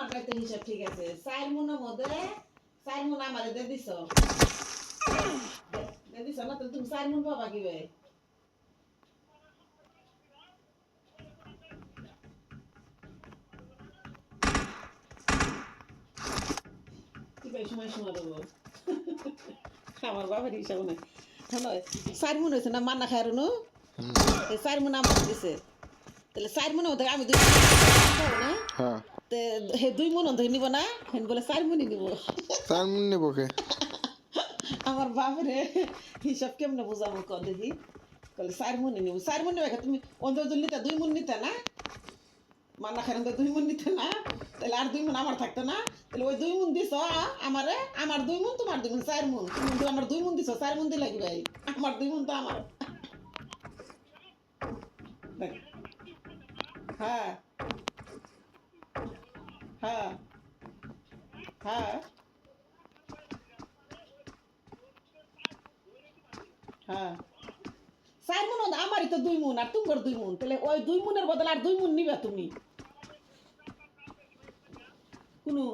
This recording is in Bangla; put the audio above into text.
আমারটা তো হিসাব ঠিক আছে 4 মুনের মধ্যে 4 মুন আমারে দিয়ে দিছো দিয়ে দিছো না তো তুমি 4 মুন পাবা কিভাবে কিভাবে সময় দেবো আমার বাবার হিসাব নাই শোনো 4 মুন হয়েছে না মান্না খায় রুনু 4 মুন আমার দিছে তাহলে 4 মুনের মধ্যে আমি 2 মুন না হ্যাঁ তে হে 2 মুন অন্ধ নিব না হেন বলে 4 মুনই নিব 4 মুন নেব কে আমার বাপরে হিসাব কেমনে বুঝাবো ক দেখি কলে 4 মুনই নিব 4 মুন নেবে তুমি অন্ধ নিতে 2 মুন নিতে না মান্না খায় 2 মুন নিতে না তাহলে আর 2 মুন আমার থাকতো না তাহলে ওই 2 মুন দিছ আমারে আমার 2 মুন তোমার 2 মুন 4 মুন তুমি তো আমার 2 মুন দিছ 4 মুন দিলা কি ভাই আমার 2 মুন তো আমার হ্যাঁ হ্যাঁ হ্যাঁ হ্যাঁ 4 মুন আমারই তো 2 মুন আর তোমার 2 মুন তাহলে ওই 2 মুনের বদলে আর 2 মুন নিবা তুমি কোনো